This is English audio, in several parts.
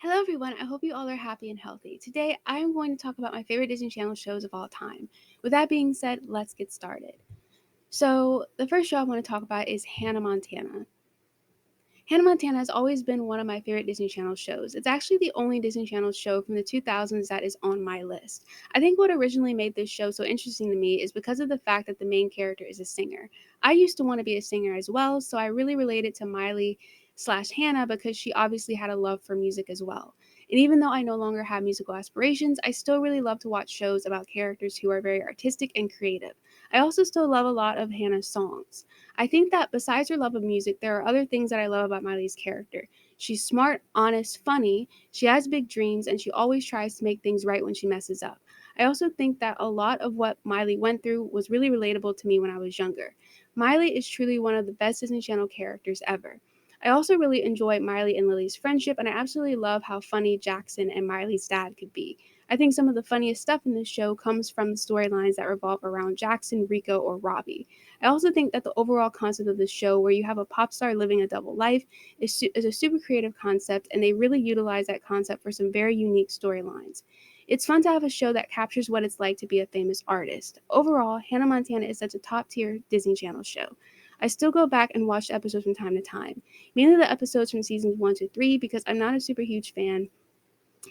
Hello, everyone. I hope you all are happy and healthy. Today, I am going to talk about my favorite Disney Channel shows of all time. With that being said, let's get started. So, the first show I want to talk about is Hannah Montana. Hannah Montana has always been one of my favorite Disney Channel shows. It's actually the only Disney Channel show from the 2000s that is on my list. I think what originally made this show so interesting to me is because of the fact that the main character is a singer. I used to want to be a singer as well, so I really related to Miley slash Hannah because she obviously had a love for music as well. And even though I no longer have musical aspirations, I still really love to watch shows about characters who are very artistic and creative. I also still love a lot of Hannah's songs. I think that besides her love of music, there are other things that I love about Miley's character. She's smart, honest, funny, she has big dreams, and she always tries to make things right when she messes up. I also think that a lot of what Miley went through was really relatable to me when I was younger. Miley is truly one of the best Disney Channel characters ever. I also really enjoy Miley and Lily's friendship, and I absolutely love how funny Jackson and Miley's dad could be. I think some of the funniest stuff in this show comes from the storylines that revolve around Jackson, Rico, or Robbie. I also think that the overall concept of the show, where you have a pop star living a double life, is a super creative concept, and they really utilize that concept for some very unique storylines. It's fun to have a show that captures what it's like to be a famous artist. Overall, Hannah Montana is such a top tier Disney Channel show. I still go back and watch the episodes from time to time, mainly the episodes from seasons 1 to 3 because I'm not a super huge fan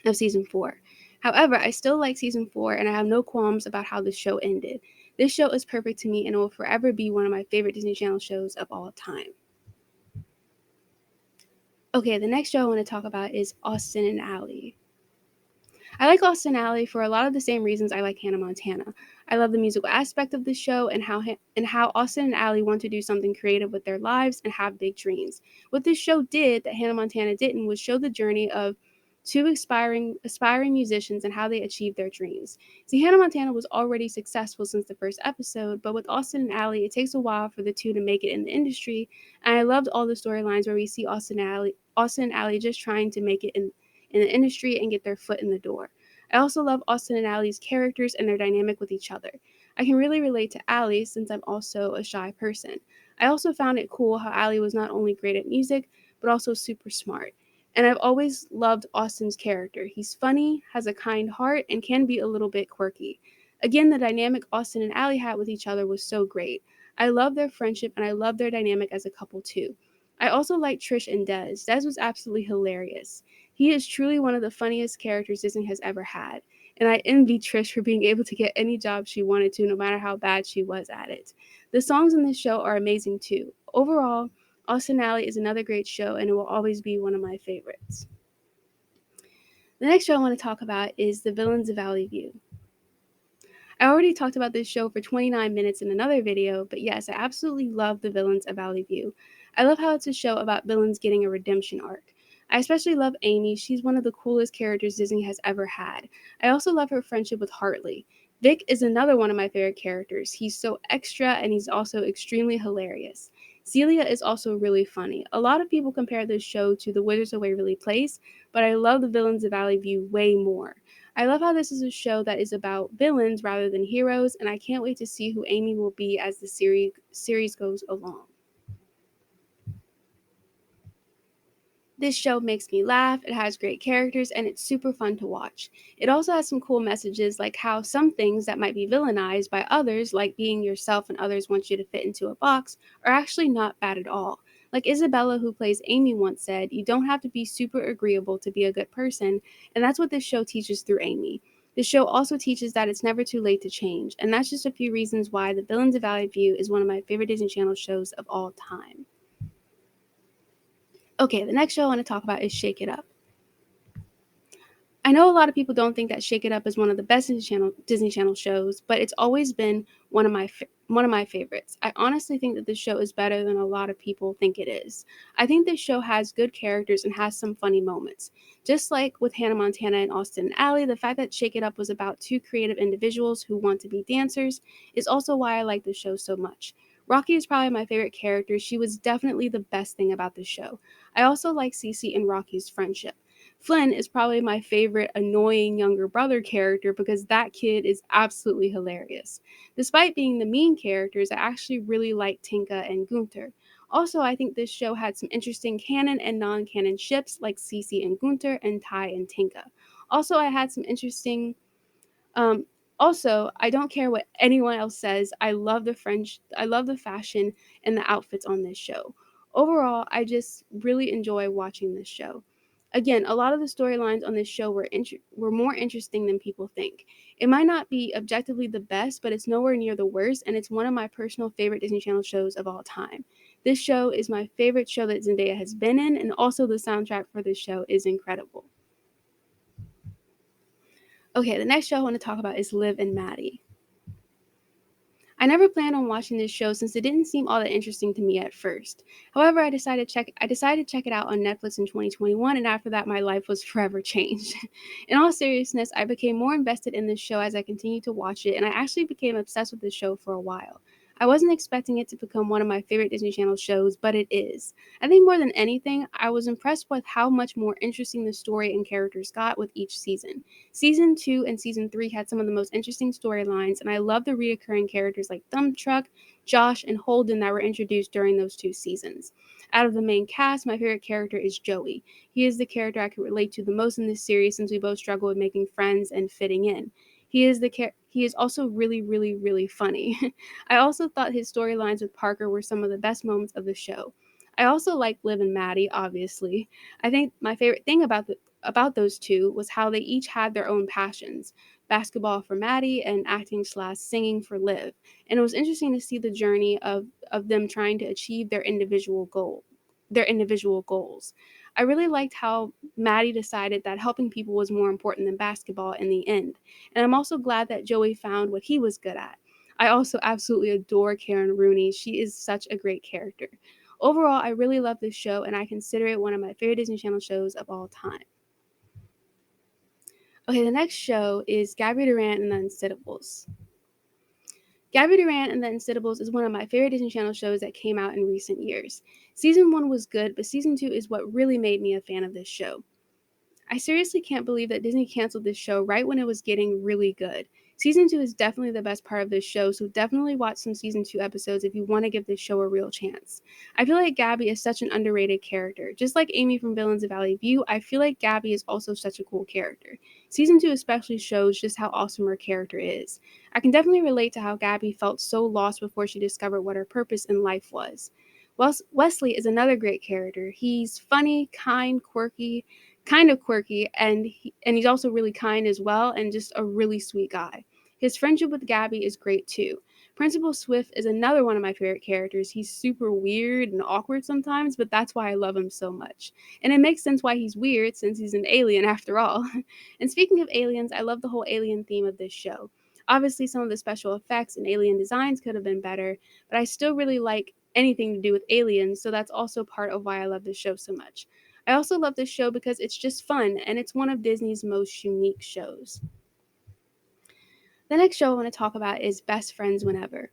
of season 4. However, I still like season 4 and I have no qualms about how the show ended. This show is perfect to me and will forever be one of my favorite Disney Channel shows of all time. Okay, the next show I want to talk about is Austin and Ally. I like Austin Alley for a lot of the same reasons I like Hannah Montana. I love the musical aspect of the show and how Austin and Alley want to do something creative with their lives and have big dreams. What this show did that Hannah Montana didn't was show the journey of two aspiring musicians and how they achieved their dreams. See, Hannah Montana was already successful since the first episode, but with Austin and Alley, it takes a while for the two to make it in the industry. And I loved all the storylines where we see Austin and Alley just trying to make it in the industry and get their foot in the door. I also love Austin and Allie's characters and their dynamic with each other. I can really relate to Allie since I'm also a shy person. I also found it cool how Allie was not only great at music, but also super smart. And I've always loved Austin's character. He's funny, has a kind heart, and can be a little bit quirky. Again, the dynamic Austin and Allie had with each other was so great. I love their friendship and I love their dynamic as a couple too. I also like Trish and Des. Des was absolutely hilarious. He is truly one of the funniest characters Disney has ever had, and I envy Trish for being able to get any job she wanted to, no matter how bad she was at it. The songs in this show are amazing too. Overall, Austin Alley is another great show, and it will always be one of my favorites. The next show I want to talk about is The Villains of Valley View. I already talked about this show for 29 minutes in another video, but yes, I absolutely love The Villains of Valley View. I love how it's a show about villains getting a redemption arc. I especially love Amy. She's one of the coolest characters Disney has ever had. I also love her friendship with Hartley. Vic is another one of my favorite characters. He's so extra and he's also extremely hilarious. Celia is also really funny. A lot of people compare this show to The Wizards of Waverly Place, but I love The Villains of Valley View way more. I love how this is a show that is about villains rather than heroes, and I can't wait to see who Amy will be as the series goes along. This show makes me laugh, it has great characters, and it's super fun to watch. It also has some cool messages like how some things that might be villainized by others, like being yourself and others want you to fit into a box, are actually not bad at all. Like Isabella, who plays Amy, once said, you don't have to be super agreeable to be a good person, and that's what this show teaches through Amy. The show also teaches that it's never too late to change, and that's just a few reasons why The Villains of Valley View is one of my favorite Disney Channel shows of all time. Okay, the next show I want to talk about is Shake It Up. I know a lot of people don't think that Shake It Up is one of the best Disney Channel shows, but it's always been one of my favorites. I honestly think that this show is better than a lot of people think it is. I think this show has good characters and has some funny moments. Just like with Hannah Montana and Austin and Ally, the fact that Shake It Up was about two creative individuals who want to be dancers is also why I like the show so much. Rocky is probably my favorite character. She was definitely the best thing about the show. I also like Cece and Rocky's friendship. Flynn is probably my favorite annoying younger brother character because that kid is absolutely hilarious. Despite being the mean characters, I actually really like Tinka and Gunther. Also, I think this show had some interesting canon and non-canon ships like Cece and Gunther and Tai and Tinka. Also, I had some interesting um, also, I don't care what anyone else says. I love the fashion and the outfits on this show. Overall, I just really enjoy watching this show. Again, a lot of the storylines on this show were more interesting than people think. It might not be objectively the best, but it's nowhere near the worst, and it's one of my personal favorite Disney Channel shows of all time. This show is my favorite show that Zendaya has been in, and also the soundtrack for this show is incredible. Okay, the next show I want to talk about is Liv and Maddie. I never planned on watching this show since it didn't seem all that interesting to me at first. However, I decided to check it out on Netflix in 2021, and after that my life was forever changed. In all seriousness, I became more invested in this show as I continued to watch it, and I actually became obsessed with this show for a while. I wasn't expecting it to become one of my favorite Disney Channel shows, but it is. I think more than anything, I was impressed with how much more interesting the story and characters got with each season. Season 2 and Season 3 had some of the most interesting storylines, and I love the reoccurring characters like Thumb Truck, Josh, and Holden that were introduced during those 2 seasons. Out of the main cast, my favorite character is Joey. He is the character I can relate to the most in this series since we both struggle with making friends and fitting in. He is also really, really, really funny. I also thought his storylines with Parker were some of the best moments of the show. I also like Liv and Maddie, obviously. I think my favorite thing about those two was how they each had their own passions: basketball for Maddie and acting/singing for Liv. And it was interesting to see the journey of them trying to achieve their individual goals. I really liked how Maddie decided that helping people was more important than basketball in the end. And I'm also glad that Joey found what he was good at. I also absolutely adore Karen Rooney. She is such a great character. Overall, I really love this show and I consider it one of my favorite Disney Channel shows of all time. Okay, the next show is Gabby Durant and the Unsittables. Gabby Durant and the Unsittables is one of my favorite Disney Channel shows that came out in recent years. Season 1 was good, but Season 2 is what really made me a fan of this show. I seriously can't believe that Disney canceled this show right when it was getting really good. Season 2 is definitely the best part of this show, so definitely watch some Season 2 episodes if you want to give this show a real chance. I feel like Gabby is such an underrated character. Just like Amy from Villains of Valley View, I feel like Gabby is also such a cool character. Season 2 especially shows just how awesome her character is. I can definitely relate to how Gabby felt so lost before she discovered what her purpose in life was. Wesley is another great character. He's funny, kind of quirky, and he's also really kind as well, and just a really sweet guy. His friendship with Gabby is great too. Principal Swift is another one of my favorite characters. He's super weird and awkward sometimes, but that's why I love him so much. And it makes sense why he's weird since he's an alien after all. And speaking of aliens, I love the whole alien theme of this show. Obviously, some of the special effects and alien designs could have been better, but I still really like anything to do with aliens, so that's also part of why I love this show so much. I also love this show because it's just fun and it's one of Disney's most unique shows. The next show I want to talk about is Best Friends Whenever.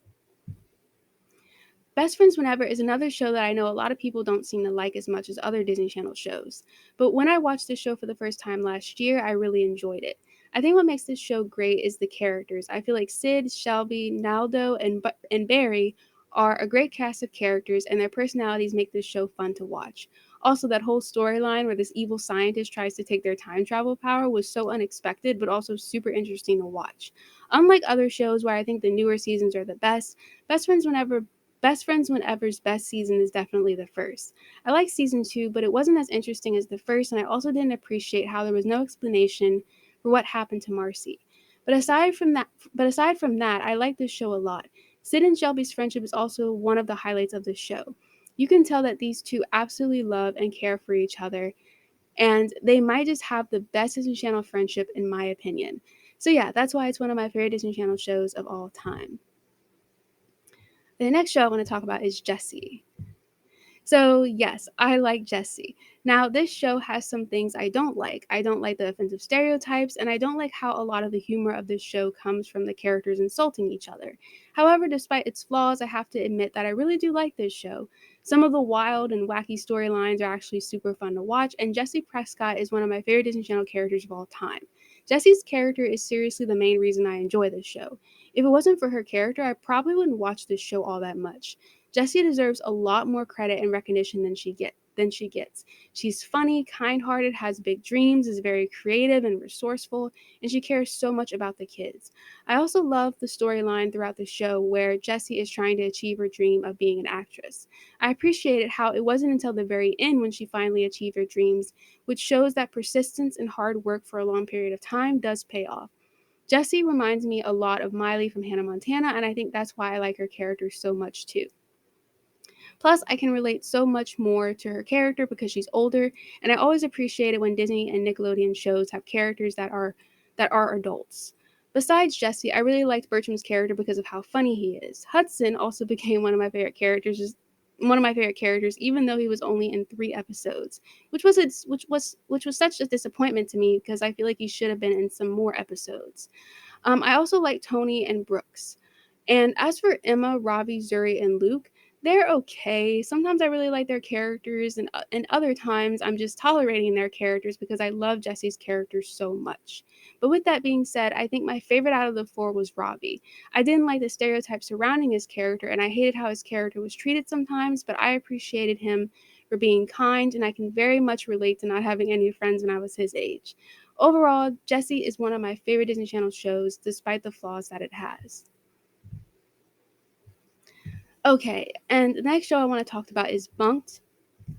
Best Friends Whenever is another show that I know a lot of people don't seem to like as much as other Disney Channel shows. But when I watched this show for the first time last year, I really enjoyed it. I think what makes this show great is the characters. I feel like Sid, Shelby, Naldo, and Barry are a great cast of characters, and their personalities make this show fun to watch. Also, that whole storyline where this evil scientist tries to take their time travel power was so unexpected, but also super interesting to watch. Unlike other shows where I think the newer seasons are the best, Best Friends Whenever Best Friends Whenever's best season is definitely the first. I like season 2, but it wasn't as interesting as the first, and I also didn't appreciate how there was no explanation for what happened to Marcy. Aside from that, I like this show a lot. Sid and Shelby's friendship is also one of the highlights of the show. You can tell that these two absolutely love and care for each other, and they might just have the best Disney Channel friendship in my opinion. So yeah, that's why it's one of my favorite Disney Channel shows of all time. The next show I want to talk about is Jessie. So, yes, I like Jessie. Now, this show has some things I don't like. I don't like the offensive stereotypes, and I don't like how a lot of the humor of this show comes from the characters insulting each other. However, despite its flaws, I have to admit that I really do like this show. Some of the wild and wacky storylines are actually super fun to watch, and Jessie Prescott is one of my favorite Disney Channel characters of all time. Jessie's character is seriously the main reason I enjoy this show. If it wasn't for her character, I probably wouldn't watch this show all that much. Jessie deserves a lot more credit and recognition than she gets. She's funny, kind-hearted, has big dreams, is very creative and resourceful, and she cares so much about the kids. I also love the storyline throughout the show where Jessie is trying to achieve her dream of being an actress. I appreciated how it wasn't until the very end when she finally achieved her dreams, which shows that persistence and hard work for a long period of time does pay off. Jessie reminds me a lot of Miley from Hannah Montana, and I think that's why I like her character so much too. Plus, I can relate so much more to her character because she's older, and I always appreciate it when Disney and Nickelodeon shows have characters that are adults. Besides Jesse, I really liked Bertram's character because of how funny he is. Hudson also became one of my favorite characters, even though he was only in 3 episodes, which was such a disappointment to me because I feel like he should have been in some more episodes. I also like Tony and Brooks. And as for Emma, Robbie, Zuri, and Luke, they're okay. Sometimes I really like their characters, and other times I'm just tolerating their characters because I love Jesse's character so much. But with that being said, I think my favorite out of the four was Robbie. I didn't like the stereotypes surrounding his character, and I hated how his character was treated sometimes, but I appreciated him for being kind, and I can very much relate to not having any friends when I was his age. Overall, Jessie is one of my favorite Disney Channel shows, despite the flaws that it has. Okay, and the next show I want to talk about is Bunked.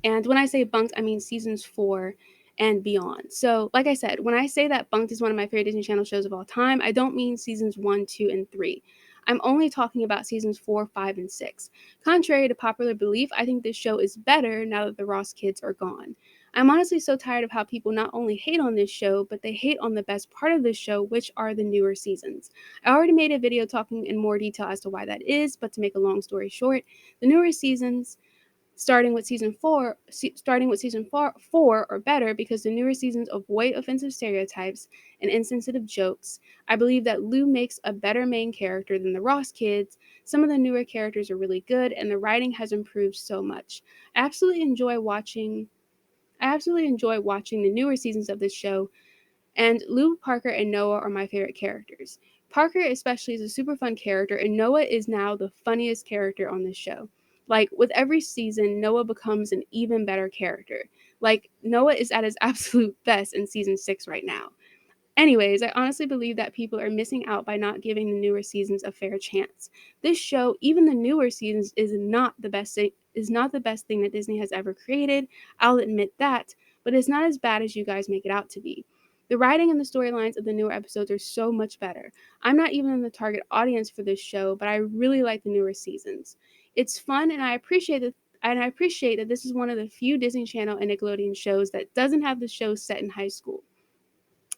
And when I say Bunked, I mean seasons 4 and beyond. So, like I said, when I say that Bunked is one of my favorite Disney Channel shows of all time, I don't mean seasons 1, 2, and 3. I'm only talking about seasons 4, 5, and 6. Contrary to popular belief, I think this show is better now that the Ross kids are gone. I'm honestly so tired of how people not only hate on this show, but they hate on the best part of this show, which are the newer seasons. I already made a video talking in more detail as to why that is, but to make a long story short, the newer seasons starting with season four or better because the newer seasons avoid offensive stereotypes and insensitive jokes. I believe that Lou makes a better main character than the Ross kids. Some of the newer characters are really good, and the writing has improved so much. I absolutely enjoy watching. I absolutely enjoy watching the newer seasons of this show, and Lou, Parker, and Noah are my favorite characters. Parker, especially, is a super fun character, and Noah is now the funniest character on this show. Like, with every season, Noah becomes an even better character. Like, Noah is at his absolute best in season 6 right now. Anyways, I honestly believe that people are missing out by not giving the newer seasons a fair chance. This show, even the newer seasons, is not the best thing that Disney has ever created. I'll admit that, but it's not as bad as you guys make it out to be. The writing and the storylines of the newer episodes are so much better. I'm not even in the target audience for this show, but I really like the newer seasons. It's fun, and I appreciate that this is one of the few Disney Channel and Nickelodeon shows that doesn't have the show set in high school.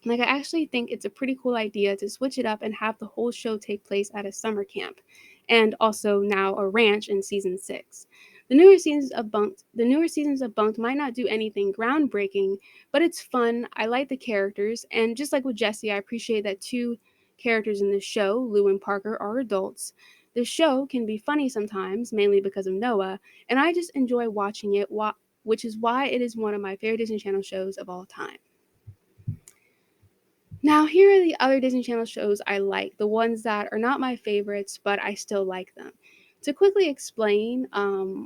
Like, I actually think it's a pretty cool idea to switch it up and have the whole show take place at a summer camp, and also now a ranch in season 6. The newer seasons of Bunked might not do anything groundbreaking, but it's fun. I like the characters, and just like with Jesse, I appreciate that two characters in the show, Lou and Parker, are adults. The show can be funny sometimes, mainly because of Noah, and I just enjoy watching it, which is why it is one of my favorite Disney Channel shows of all time. Now, here are the other Disney Channel shows I like, the ones that are not my favorites, but I still like them. To quickly explain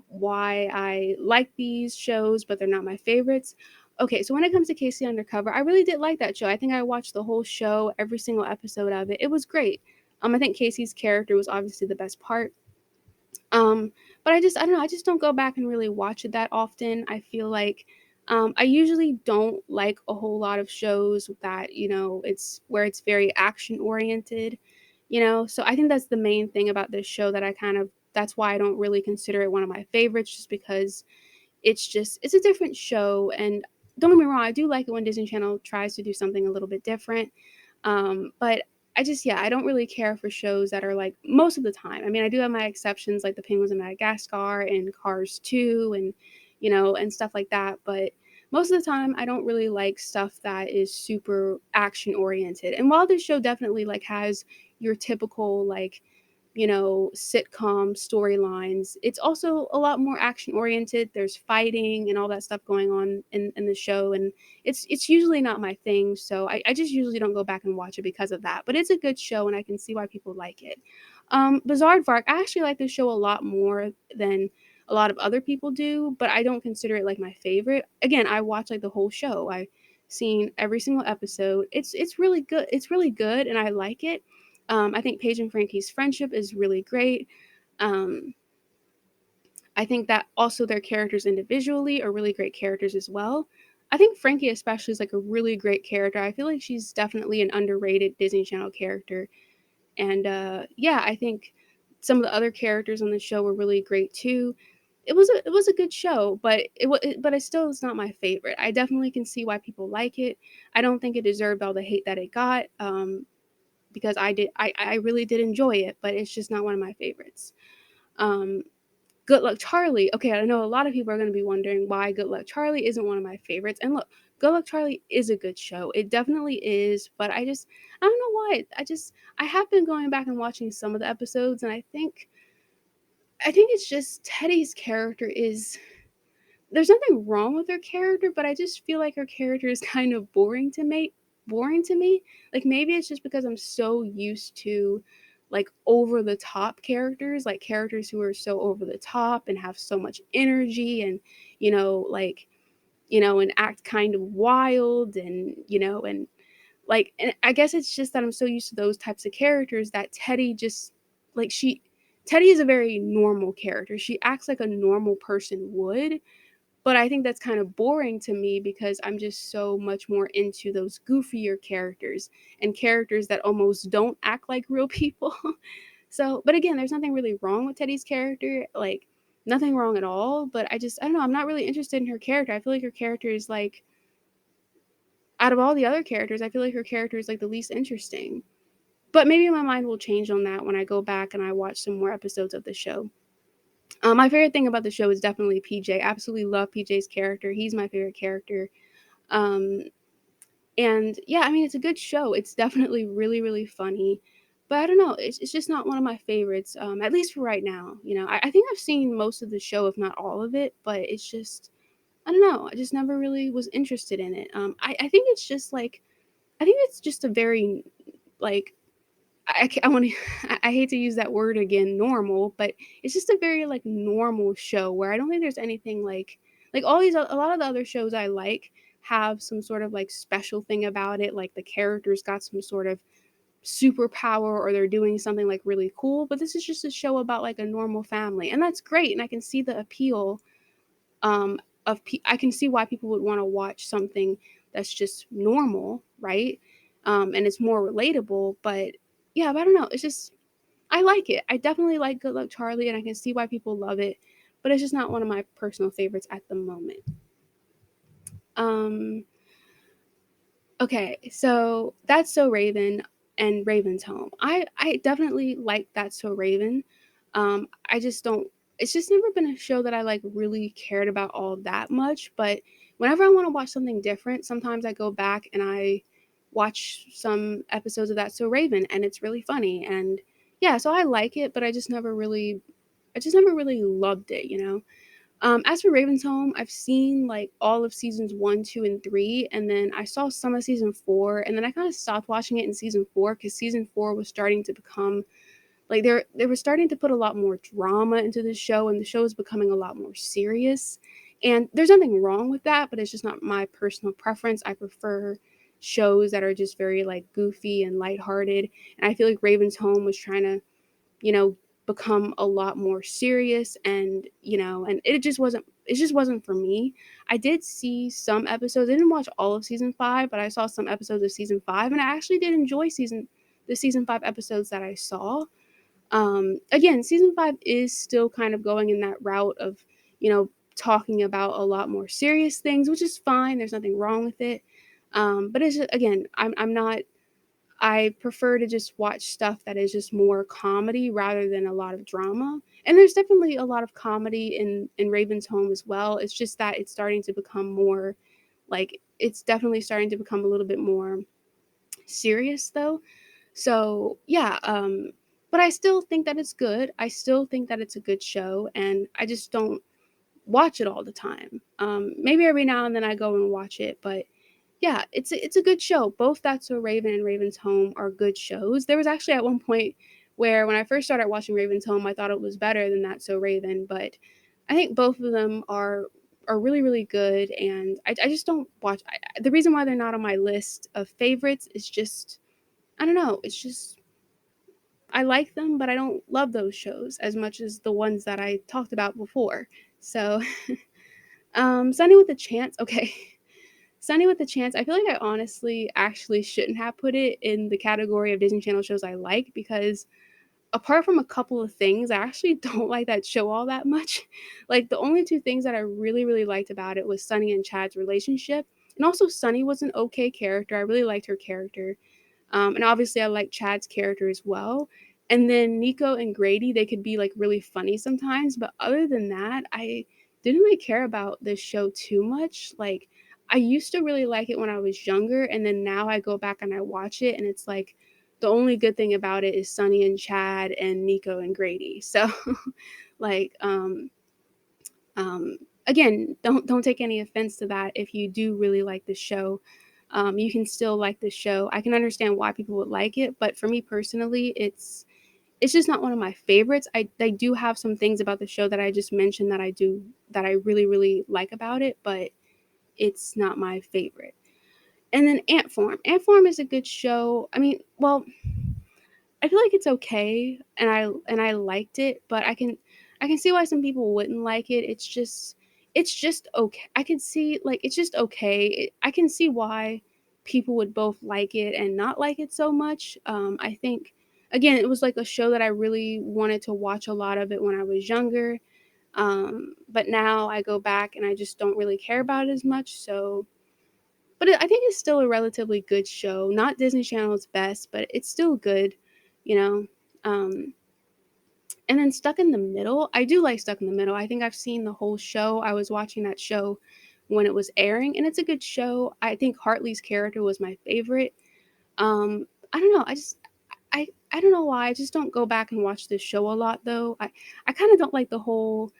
why I like these shows, but they're not my favorites. Okay, so when it comes to Casey Undercover, I really did like that show. I think I watched the whole show, every single episode of it. It was great. I think Casey's character was obviously the best part. Um, but I don't know, I just don't go back and really watch it that often. I feel like I usually don't like a whole lot of shows that, it's very action oriented. So I think that's the main thing about this show that's why I don't really consider it one of my favorites, just because it's a different show. And don't get me wrong, I do like it when Disney Channel tries to do something a little bit different. But I don't really care for shows that are like most of the time. I mean, I do have my exceptions like the Penguins of Madagascar and Cars 2 and stuff like that. But most of the time, I don't really like stuff that is super action oriented. And while this show definitely like has your typical sitcom storylines, it's also a lot more action oriented. There's fighting and all that stuff going on in the show, and it's usually not my thing, so I just usually don't go back and watch it because of that. But it's a good show, and I can see why people like it. Bizarre Vark, I actually like this show a lot more than a lot of other people do, but I don't consider it like my favorite. Again, I watch like the whole show. I've seen every single episode. It's really good. It's really good, and I like it. I think Paige and Frankie's friendship is really great. Um, I think that also their characters individually are really great characters as well. I think Frankie especially is like a really great character. I feel like she's definitely an underrated Disney Channel character. And yeah, I think some of the other characters on the show were really great too. It was a good show, but it still is not my favorite. I definitely can see why people like it. I don't think it deserved all the hate that it got, because I really did enjoy it, but it's just not one of my favorites. Um, Good Luck Charlie. Okay, I know a lot of people are going to be wondering why Good Luck Charlie isn't one of my favorites. And look, Good Luck Charlie is a good show. It definitely is, but I don't know why. I have been going back and watching some of the episodes, and I think it's just Teddy's character is there's nothing wrong with her character, but I just feel like her character is kind of boring to me. Like maybe it's just because I'm so used to like over the top characters, like characters who are so over the top and have so much energy and like and act kind of wild and I guess it's just that I'm so used to those types of characters that Teddy just like she Teddy is a very normal character. She acts like a normal person would, but I think that's kind of boring to me because I'm just so much more into those goofier characters and characters that almost don't act like real people. So, but again, there's nothing really wrong with Teddy's character, like nothing wrong at all, but I don't know, I'm not really interested in her character. I feel like her character is like out of all the other characters, I feel like her character is like the least interesting. But maybe my mind will change on that when I go back and I watch some more episodes of the show. My favorite thing about the show is definitely PJ. Absolutely love PJ's character. He's my favorite character. Um, and yeah, I mean, it's a good show. It's definitely really, really funny. But I don't know. It's just not one of my favorites, at least for right now. I think I've seen most of the show, if not all of it, but it's just, I don't know. I just never really was interested in it. I think it's just like, I think it's just a very, like, I want to I hate to use that word again, normal, but it's just a very like normal show where I don't think there's anything like all these a lot of the other shows I like have some sort of like special thing about it, like the characters got some sort of superpower or they're doing something like really cool, but this is just a show about like a normal family, and that's great, and I can see the appeal I can see why people would want to watch something that's just normal, right? And it's more relatable, but yeah, but I don't know. It's just I like it. I definitely like Good Luck Charlie, and I can see why people love it, but it's just not one of my personal favorites at the moment. Um, okay, so That's So Raven and Raven's Home. I definitely like That's So Raven. I just don't. It's just never been a show that I like really cared about all that much. But whenever I want to watch something different, sometimes I go back and I watch some episodes of That's So Raven, and it's really funny. And yeah, so I like it, but I just never really loved it. As for Raven's Home, I've seen like all of seasons 1, 2, and 3, and then I saw some of season 4, and then I kind of stopped watching it in season 4 because season 4 was starting to become like they were starting to put a lot more drama into the show, and the show is becoming a lot more serious. And there's nothing wrong with that, but it's just not my personal preference. I prefer shows that are just very like goofy and lighthearted, and I feel like Raven's Home was trying to you know, become a lot more serious and it just wasn't for me. I did see some episodes. I didn't watch all of season 5, but I saw some episodes of season 5 and I actually did enjoy season 5 episodes that I saw. Again, season 5 is still kind of going in that route of, talking about a lot more serious things, which is fine. There's nothing wrong with it. But it's just, again, I'm not I prefer to just watch stuff that is just more comedy rather than a lot of drama. And there's definitely a lot of comedy in Raven's Home as well. It's just that it's starting to become more like it's definitely starting to become a little bit more serious though. So, yeah, but I still think that it's good. I still think that it's a good show and I just don't watch it all the time. Maybe every now and then I go and watch it, but yeah, it's a good show. Both That's So Raven and Raven's Home are good shows. There was actually at one point where when I first started watching Raven's Home, I thought it was better than That's So Raven, but I think both of them are really, really good, and I just don't watch. The reason why they're not on my list of favorites is just, I don't know. It's just I like them, but I don't love those shows as much as the ones that I talked about before. So, Sunny with a Chance. Okay, Sunny with a Chance. I feel like I honestly actually shouldn't have put it in the category of Disney Channel shows I like because apart from a couple of things, I actually don't like that show all that much. Like the only two things that I really, really liked about it was Sunny and Chad's relationship. And also Sunny was an okay character. I really liked her character. And obviously I like Chad's character as well. And then Nico and Grady, they could be like really funny sometimes, but other than that, I didn't really care about this show too much. Like I used to really like it when I was younger, and then now I go back and I watch it and it's like the only good thing about it is Sunny and Chad and Nico and Grady. So like um again, don't take any offense to that if you do really like the show. You can still like the show. I can understand why people would like it, but for me personally, it's just not one of my favorites. I do have some things about the show that I just mentioned that I really, really like about it, but it's not my favorite. And then Ant Farm. Ant Farm is a good show. I mean, well, I feel like it's okay, and I liked it, but I can see why some people wouldn't like it. It's just okay. I can see like it's just okay. I can see why people would both like it and not like it so much. I think again, it was like a show that I really wanted to watch a lot of it when I was younger. But now I go back and I just don't really care about it as much. So, but I think it's still a relatively good show. Not Disney Channel's best, but it's still good, you know. Um, and then Stuck in the Middle, I do like Stuck in the Middle. I think I've seen the whole show. I was watching that show when it was airing, and it's a good show. I think Hartley's character was my favorite. I don't know. I don't know why. I just don't go back and watch this show a lot though. I kind of don't like the whole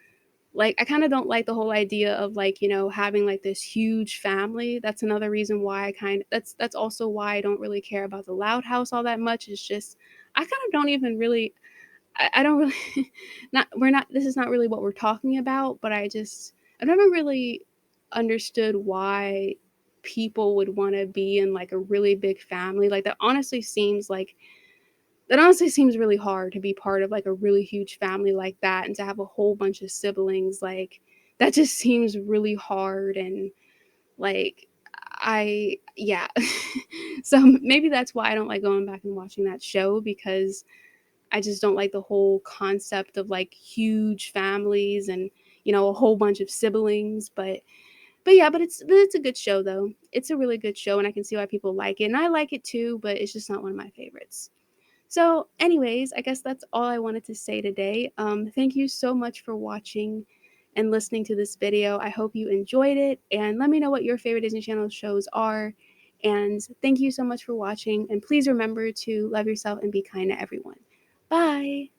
I kind of don't like the whole idea of like, having like this huge family. That's another reason why that's also why I don't really care about the Loud House all that much. It's just I kind of don't even really I don't really not we're not this is not really what we're talking about, but I've never really understood why people would want to be in like a really big family. Like that honestly seems really hard to be part of like a really huge family like that and to have a whole bunch of siblings. Like that just seems really hard and like yeah. So maybe that's why I don't like going back and watching that show because I just don't like the whole concept of like huge families and a whole bunch of siblings. But yeah, but it's a good show though. It's a really good show, and I can see why people like it, and I like it too. But it's just not one of my favorites. So, anyways, I guess that's all I wanted to say today. Thank you so much for watching and listening to this video. I hope you enjoyed it, and let me know what your favorite Disney Channel shows are. And thank you so much for watching, and please remember to love yourself and be kind to everyone. Bye!